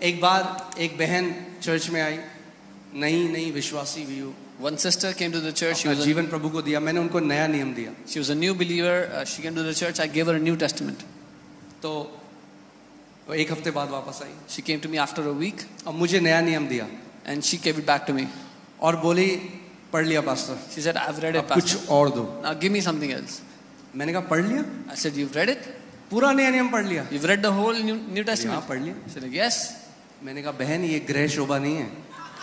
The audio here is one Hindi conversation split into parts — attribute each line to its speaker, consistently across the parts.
Speaker 1: एक बार एक बहन चर्च में आई, नई विश्वासी भी हो.
Speaker 2: One sister came to the church. She
Speaker 1: अपना
Speaker 2: was
Speaker 1: जीवन प्रभु को दिया. मैंने उनको नया नियम दिया.
Speaker 2: a new believer. She came to the church. I gave her a New Testament.
Speaker 1: तो वो एक हफ्ते बाद वापस आई.
Speaker 2: She came to me after a week.
Speaker 1: अब मुझे नया नियम दिया.
Speaker 2: And she gave it back to me.
Speaker 1: और बोली पढ़ लिया pastor.
Speaker 2: She said, I've read it,
Speaker 1: अब
Speaker 2: pastor.
Speaker 1: कुछ और दो.
Speaker 2: Now give me something else.
Speaker 1: मैंने कहा पढ़ लिया.
Speaker 2: I said, you've read it?
Speaker 1: पूरा नया नियम पढ़ लिया.
Speaker 2: You've read the whole New Testament?
Speaker 1: हाँ पढ़ लिया.
Speaker 2: She said, yes.
Speaker 1: मैंने कहा बहन ये ग्रह शोभा नहीं है.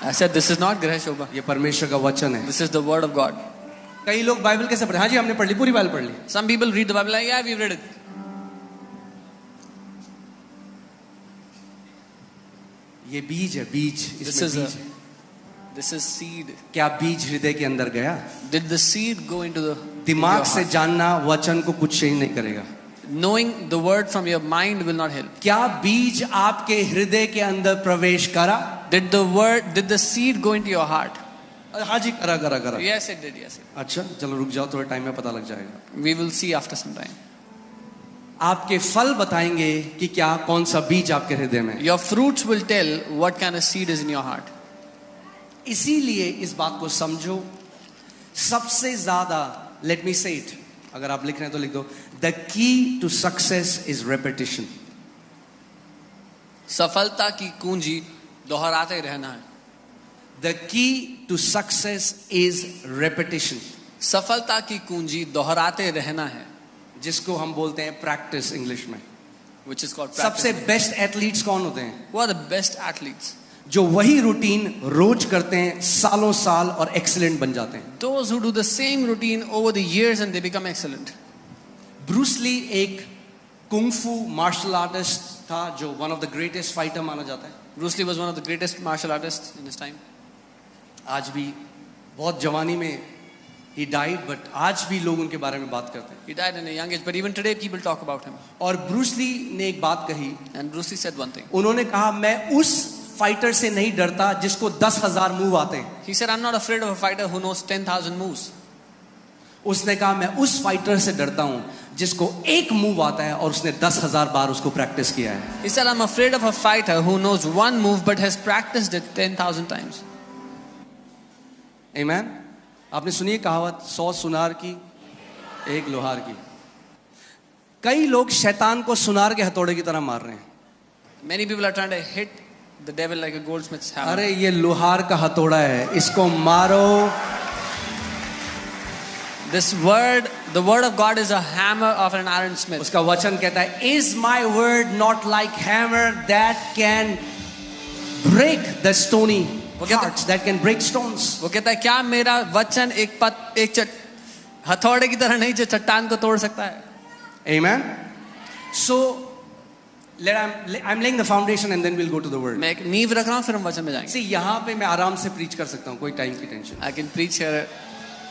Speaker 2: I said, this is not Greh Shobha.
Speaker 1: ये परमेश्वर का वचन है.
Speaker 2: This is the word of God.
Speaker 1: कई लोग बाइबल कैसे पढ़े? हाँ जी हमने पढ़ ली, पूरी बाइबल पढ़ ली.
Speaker 2: Some people read the Bible like, yeah, we've read it.
Speaker 1: ये बीज है, बीज. इसमें बीज है.
Speaker 2: This is seed.
Speaker 1: क्या बीज हृदय के अंदर गया?
Speaker 2: Did the seed go into the
Speaker 1: दिमाग से जानना वचन को कुछ चेंज नहीं करेगा.
Speaker 2: Knowing the word from your mind will not help.
Speaker 1: क्या बीज आपके हृदय के अंदर प्रवेश करा?
Speaker 2: Did the seed go into your heart?
Speaker 1: हाँ जी करा.
Speaker 2: Yes, it did. Yes, it
Speaker 1: अच्छा चलो रुक जाओ, थोड़े टाइम में पता लग जाएगा.
Speaker 2: did. We will see after some time.
Speaker 1: आपके फल बताएंगे कि क्या कौन सा बीज आपके हृदय में.
Speaker 2: Your fruits will tell what kind of seed is in your heart.
Speaker 1: इसीलिए इस बात को समझो. सबसे ज्यादा, लेट मी से इट, अगर आप लिख रहे हैं तो लिख दो, the key to success is repetition.
Speaker 2: सफलता की कुंजी दोहराते रहना है.
Speaker 1: The key to success is repetition.
Speaker 2: सफलता की कुंजी दोहराते रहना है,
Speaker 1: जिसको हम बोलते हैं प्रैक्टिस इंग्लिश में.
Speaker 2: which is called practice.
Speaker 1: सबसे बेस्ट एथलीट्स कौन होते हैं?
Speaker 2: Who are the best athletes?
Speaker 1: जो वही रूटीन रोज करते हैं सालों साल और एक्सीलेंट बन जाते हैं.
Speaker 2: Those who do the same routine over the years and they become excellent.
Speaker 1: Bruce Lee एक कुंग-फू मार्शल आर्टिस्ट था जो one of the greatest fighter माना जाता है.
Speaker 2: Bruce Lee was one of the greatest martial artists in his time.
Speaker 1: आज भी बहुत जवानी में he died, but आज भी लोग उनके बारे में बात करते हैं.
Speaker 2: He died in a young age, but even today people talk about him.
Speaker 1: और ब्रूस ली ने एक बात कही.
Speaker 2: And Bruce Lee said one thing.
Speaker 1: उन्होंने कहा मैं उस फाइटर से नहीं डरता जिसको 10,000 मूव आते हैं.
Speaker 2: He said, I'm not afraid of a fighter who knows 10,000 moves.
Speaker 1: उसने कहा मैं उस फाइटर से डरता हूं जिसको एक मूव आता है और उसने 10,000 बार उसको प्रैक्टिस किया है.
Speaker 2: He said, I'm afraid of a fighter who knows one move but has practiced it 10,000 times.
Speaker 1: Amen. आपने सुनी कहावत 100 सुनार की एक लोहार की. कई लोग शैतान को सुनार के हथौड़े की तरह मार रहे हैं.
Speaker 2: Many people are trying to hit the devil like a goldsmith's hammer.
Speaker 1: अरे ये लोहार का हथौड़ा है, इसको मारो.
Speaker 2: This word, the word of God is a hammer of an ironsmith.
Speaker 1: उसका वचन कहता है, Is my word not like hammer that can break the stony hearts, that can break stones?
Speaker 2: वो कहता है क्या मेरा वचन एक हथौड़े की तरह नहीं जो चट्टान को तोड़ सकता है.
Speaker 1: Amen. So I'm laying the foundation and then we'll go to the word.
Speaker 2: मैं एक नींव रख रहा हूँ फिर हम वचन में जाएंगे.
Speaker 1: See यहाँ पे मैं आराम से प्रीच कर सकता हूँ, कोई टाइम की tension.
Speaker 2: I can preach here.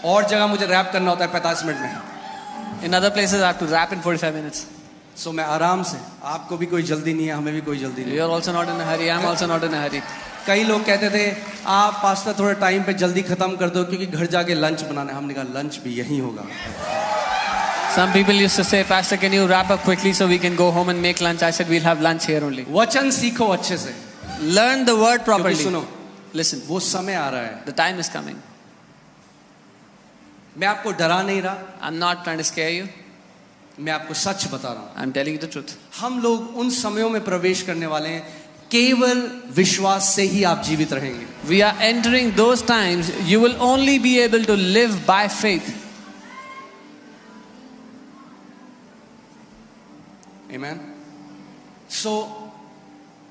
Speaker 1: और जगह मुझे रैप करना होता है 45 मिनट में.
Speaker 2: In other places I have to rap in 45 minutes.
Speaker 1: So मैं आराम से, आपको भी कोई जल्दी नहीं है, हमें भी कोई जल्दी नहीं.
Speaker 2: You are also not in a hurry. I am also not in a hurry.
Speaker 1: कई लोग कहते थे आप पास्टर थोड़े टाइम पे जल्दी खत्म कर दो क्योंकि घर जाके लंच बनाना है. हमने कहा लंच भी यहीं होगा.
Speaker 2: Some people used to say, Pastor, can you wrap up quickly so we can go home and make lunch? I said, we'll have lunch here only.
Speaker 1: वचन सीखो अच्छे से.
Speaker 2: Learn the word properly.
Speaker 1: सुनो,
Speaker 2: listen.
Speaker 1: वो समय आ रहा है.
Speaker 2: The time is coming.
Speaker 1: मैं आपको डरा नहीं रहा.
Speaker 2: I'm not trying to scare you.
Speaker 1: मैं आपको सच बता रहा हूँ.
Speaker 2: I'm telling you the truth.
Speaker 1: हम लोग उन समयों में प्रवेश करने वाले हैं केवल विश्वास से ही आप जीवित रहेंगे.
Speaker 2: We are entering those times. You will only be able to live by faith.
Speaker 1: Amen. So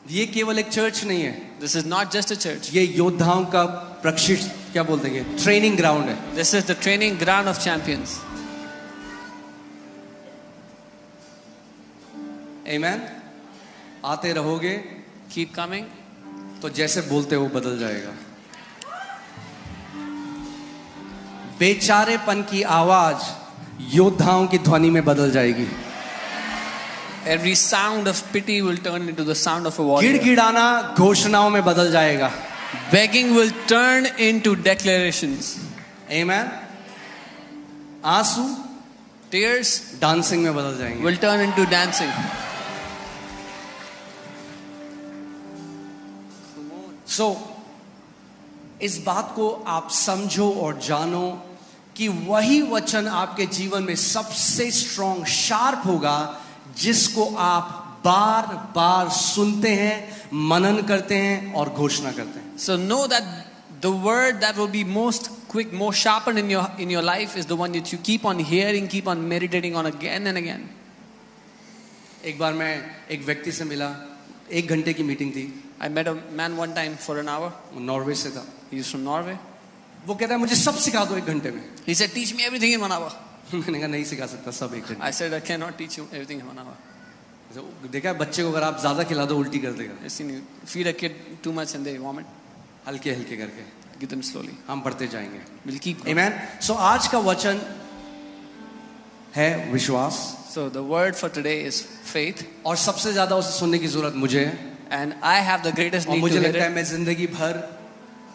Speaker 1: ये केवल एक चर्च नहीं है.
Speaker 2: This is not just a church.
Speaker 1: ये योद्धाओं का प्रशिक्षण, क्या बोलते हैं, ट्रेनिंग ग्राउंड है.
Speaker 2: This is the training ground of champions.
Speaker 1: Amen. आते रहोगे,
Speaker 2: Keep coming.
Speaker 1: तो जैसे बोलते हो बदल जाएगा. बेचारेपन की आवाज योद्धाओं की ध्वनि में बदल जाएगी.
Speaker 2: Every sound of pity will turn into the sound of a warrior.
Speaker 1: गिड़गिड़ाना घोषणाओं में बदल जाएगा.
Speaker 2: Begging will turn into declarations.
Speaker 1: Amen. आंसू,
Speaker 2: Tears
Speaker 1: डांसिंग में बदल जाएंगे.
Speaker 2: will turn into dancing.
Speaker 1: सो इस बात को आप समझो और जानो कि वही वचन आपके जीवन में सबसे स्ट्रॉन्ग शार्प होगा जिसको आप बार बार सुनते हैं, मनन करते हैं और घोषणा करते हैं.
Speaker 2: So know that the word that will be most quick, more sharpened in your life is the one that you keep on hearing, keep on meditating on again and again.
Speaker 1: एक बार मैं एक व्यक्ति से मिला, 1 घंटे की मीटिंग थी.
Speaker 2: I met a man one time for an hour.
Speaker 1: Norway से था.
Speaker 2: He is from Norway.
Speaker 1: वो कहता है मुझे सब सिखा दो 1 घंटे में.
Speaker 2: He said, teach me everything in 1 hour.
Speaker 1: मैंने कहा नहीं सिखा सकता सब 1 घंटे.
Speaker 2: I said, I cannot teach you everything in 1 hour.
Speaker 1: देखा है बच्चे को अगर आप ज्यादा खिला दो उल्टी कर देगा.
Speaker 2: I've seen you feed a kid too much and they vomit.
Speaker 1: हल्के हल्के करके
Speaker 2: Give them slowly.
Speaker 1: हम बढ़ते जाएंगे.
Speaker 2: We'll keep going.
Speaker 1: Amen. So आज का वचन है विश्वास.
Speaker 2: So the word for today is faith.
Speaker 1: और सबसे ज्यादा उसे सुनने की जरूरत मुझे है.
Speaker 2: And I have the greatest
Speaker 1: और
Speaker 2: need
Speaker 1: मुझे
Speaker 2: to hear
Speaker 1: लगता है
Speaker 2: it.
Speaker 1: मैं जिंदगी भर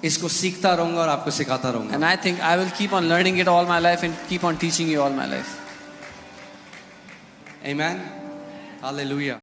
Speaker 1: इसको सीखता रहूंगा और आपको सिखाता रहूंगा.
Speaker 2: And I think I will keep on learning it all my life and keep on teaching you all my life.
Speaker 1: Amen. Hallelujah.